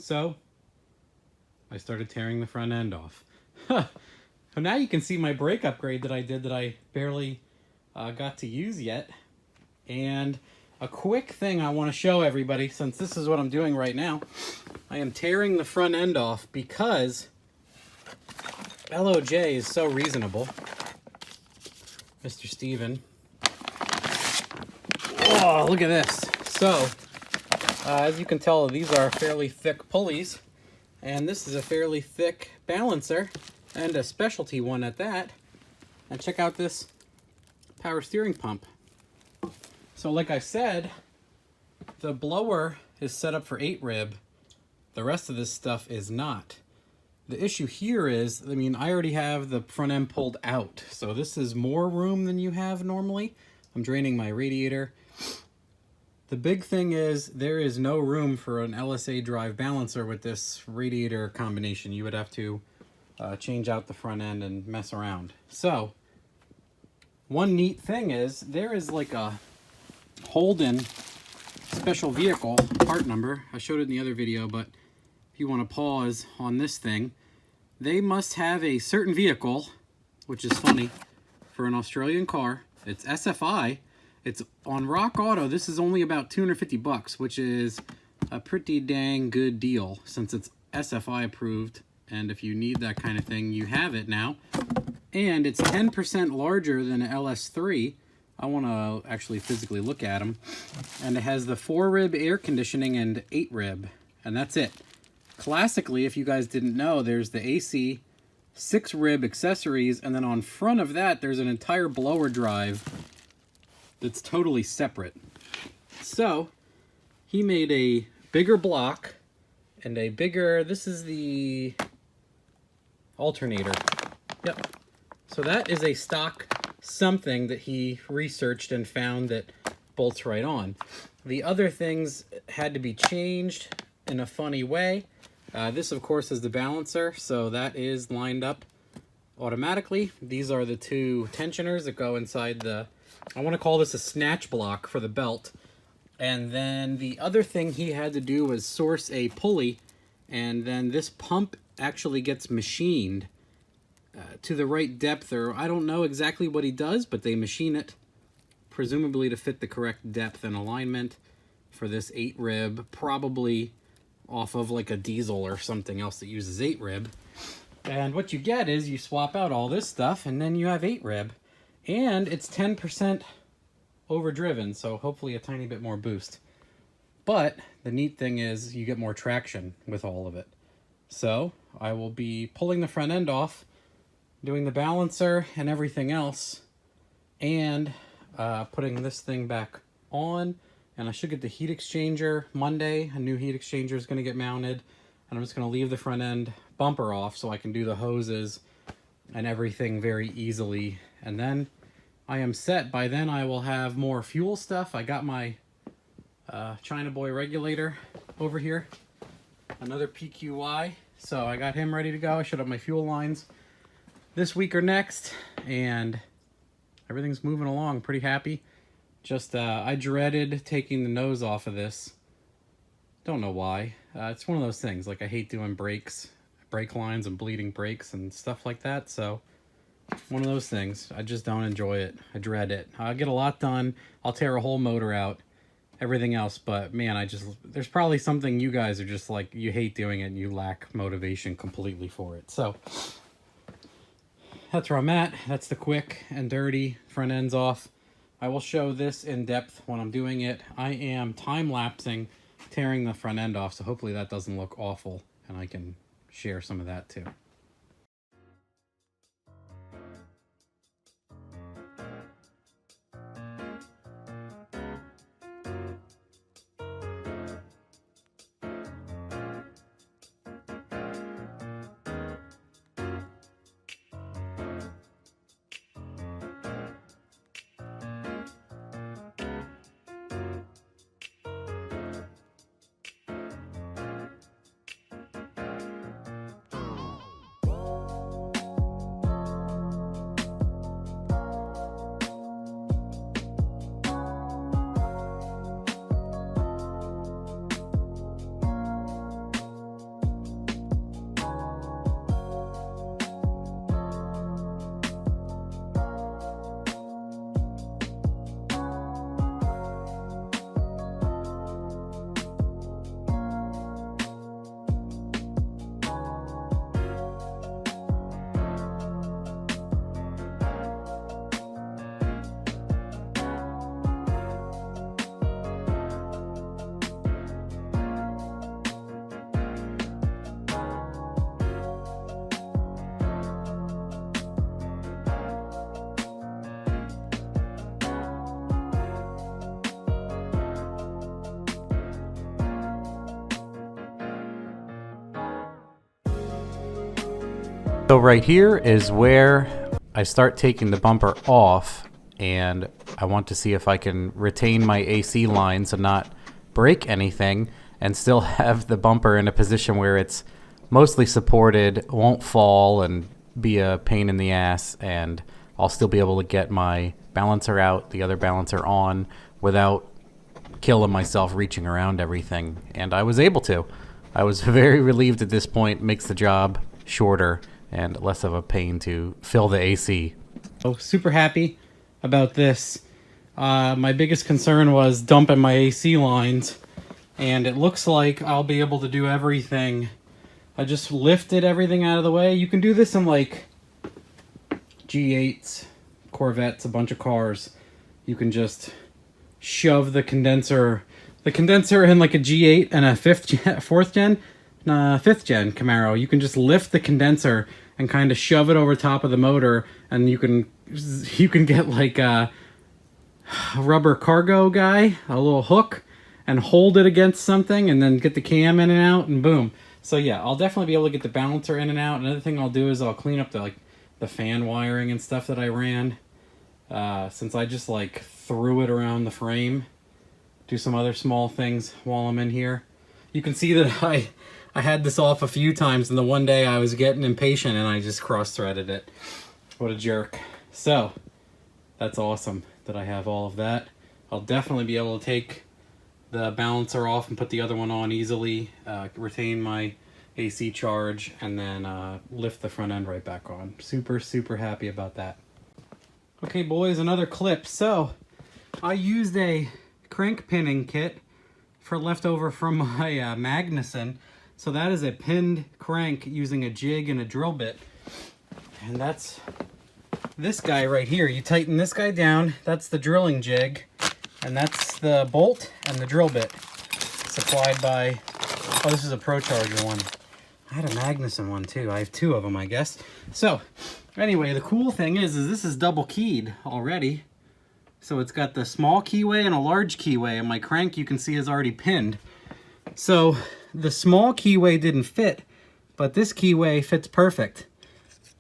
So I started tearing the front end off. So now you can see my brake upgrade that I did that I barely got to use yet. And a quick thing I want to show everybody, since this is what I'm doing right now. I am tearing the front end off because LOJ is so reasonable. Mr. Steven. Oh, look at this. So, as you can tell, these are fairly thick pulleys. And this is a fairly thick balancer, and a specialty one at that. And check out this power steering pump. So like I said, the blower is set up for 8 rib. The rest of this stuff is not. The issue here is, I mean, I already have the front end pulled out. So this is more room than you have normally. I'm draining my radiator. The big thing is there is no room for an LSA drive balancer with this radiator combination. You would have to change out the front end and mess around. So one neat thing is there is like a Holden special vehicle part number. I showed it in the other video, but if you want to pause on this thing, they must have a certain vehicle, which is funny, for an Australian car. It's SFI. It's on Rock Auto. This is only about 250 bucks, which is a pretty dang good deal since it's SFI approved. And if you need that kind of thing, you have it now. And it's 10% larger than an LS3. I want to actually physically look at them. And it has the 4 rib air conditioning and 8 rib. And that's it. Classically, if you guys didn't know, there's the AC 6 rib accessories. And then on front of that, there's an entire blower drive that's totally separate. So he made a bigger block and a bigger, this is the alternator. Yep. So that is a stock something that he researched and found that bolts right on. The other things had to be changed in a funny way. This of course is the balancer, so that is lined up automatically. These are the 2 tensioners that go inside the, I want to call this a snatch block for the belt. And then the other thing he had to do was source a pulley, and then this pump actually gets machined to the right depth, or I don't know exactly what he does, but they machine it presumably to fit the correct depth and alignment for this 8 rib, probably off of like a diesel or something else that uses 8 rib. And what you get is you swap out all this stuff and then you have 8 rib. And it's 10% overdriven, so hopefully a tiny bit more boost. But the neat thing is you get more traction with all of it. So I will be pulling the front end off, doing the balancer and everything else, and putting this thing back on. And I should get the heat exchanger Monday. A new heat exchanger is going to get mounted. And I'm just going to leave the front end bumper off so I can do the hoses and everything very easily. And then I am set. By then I will have more fuel stuff. I got my China Boy regulator over here. Another PQY. So I got him ready to go. I should have my fuel lines this week or next. And everything's moving along. Pretty happy. Just, I dreaded taking the nose off of this. Don't know why. It's one of those things. Like I hate doing brake lines and bleeding brakes and stuff like that. So one of those things. I just don't enjoy it. I dread it. I'll get a lot done. I'll tear a whole motor out, everything else. But man, there's probably something you guys are just like, you hate doing it and you lack motivation completely for it. So that's where I'm at. That's the quick and dirty front ends off. I will show this in depth when I'm doing it. I am time-lapsing tearing the front end off, so hopefully that doesn't look awful and I can share some of that too. So right here is where I start taking the bumper off, and I want to see if I can retain my AC lines and not break anything and still have the bumper in a position where it's mostly supported, won't fall and be a pain in the ass, and I'll still be able to get my balancer out, the other balancer on, without killing myself reaching around everything. And I was able to. I was very relieved at this point. Makes the job shorter and less of a pain to fill the AC. So super happy about this. My biggest concern was dumping my AC lines, and it looks like I'll be able to do everything. I just lifted everything out of the way. You can do this in like G8s, Corvettes, a bunch of cars. You can just shove the condenser in like a G8 and a fifth gen Camaro. You can just lift the condenser and kind of shove it over top of the motor, and you can get like a rubber cargo guy, a little hook, and hold it against something, and then get the cam in and out, and boom. So yeah, I'll definitely be able to get the balancer in and out. Another thing I'll do is I'll clean up the fan wiring and stuff that I ran, since I just like threw it around the frame. Do some other small things while I'm in here. You can see that I had this off a few times, and the one day I was getting impatient and I just cross-threaded it. What a jerk. So that's awesome that I have all of that. I'll definitely be able to take the balancer off and put the other one on easily, retain my AC charge, and then lift the front end right back on. Super happy about that. Okay boys, another clip. So I used a crank pinning kit for leftover from my Magnuson. So that is a pinned crank using a jig and a drill bit. And that's this guy right here. You tighten this guy down, that's the drilling jig, and that's the bolt and the drill bit supplied by, oh, this is a ProCharger one. I had a Magnuson one too. I have two of them, I guess. So anyway, the cool thing is this is double keyed already. So it's got the small keyway and a large keyway, and my crank you can see is already pinned. So the small keyway didn't fit, but this keyway fits perfect.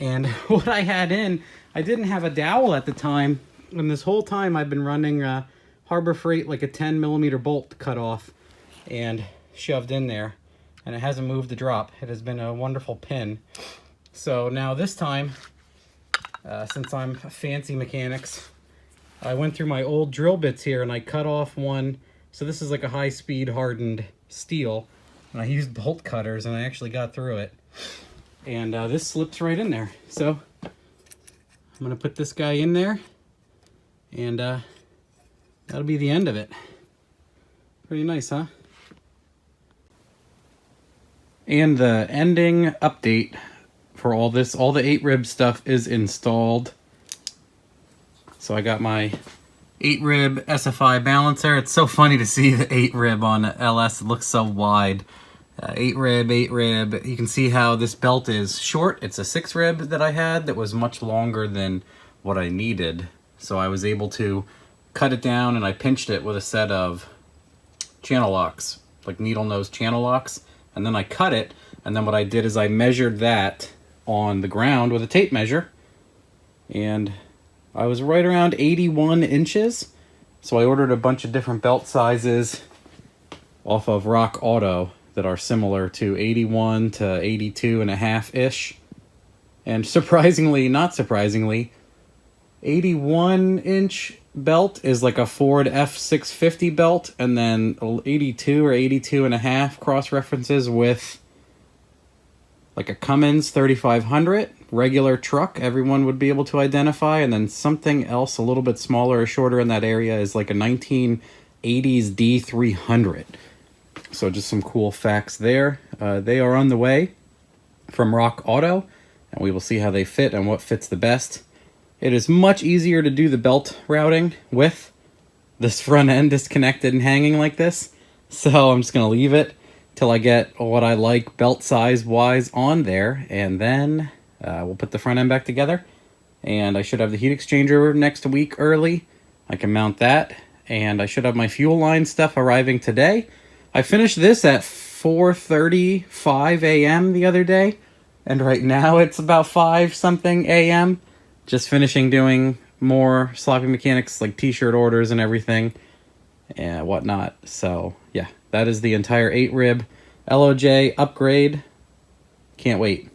And what I had in, I didn't have a dowel at the time, and this whole time I've been running Harbor Freight like a 10mm bolt cut off and shoved in there, and it hasn't moved to drop. It has been a wonderful pin. So now this time, since I'm fancy mechanics, I went through my old drill bits here and I cut off one. So this is like a high-speed hardened steel, and I used bolt cutters and I actually got through it. And this slips right in there. So I'm gonna put this guy in there, and that'll be the end of it. Pretty nice, huh? And the ending update for all this, all the 8-rib stuff is installed. So I got my 8-rib SFI balancer. It's so funny to see the 8-rib on LS. It looks so wide. 8-rib. You can see how this belt is short. It's a 6-rib that I had that was much longer than what I needed. So I was able to cut it down, and I pinched it with a set of channel locks, like needle nose channel locks. And then I cut it, and then what I did is I measured that on the ground with a tape measure, and I was right around 81 inches. So I ordered a bunch of different belt sizes off of Rock Auto that are similar to 81 to 82 and a half-ish. And surprisingly, not surprisingly, 81-inch belt is like a Ford F650 belt, and then 82 or 82 and a half cross-references with like a Cummins 3500 regular truck everyone would be able to identify, and then something else a little bit smaller or shorter in that area is like a 1980s D300. So just some cool facts there. They are on the way from Rock Auto, and we will see how they fit and what fits the best. It is much easier to do the belt routing with this front end disconnected and hanging like this, so I'm just going to leave it till I get what I like belt size wise on there, and then we'll put the front end back together, and I should have the heat exchanger next week early. I can mount that, and I should have my fuel line stuff arriving today. I finished this at 4:35 a.m. the other day, And right now it's about 5 something a.m. Just finishing doing more sloppy mechanics, like t-shirt orders and everything and whatnot. So yeah, that is the entire 8 rib LOJ upgrade. Can't wait.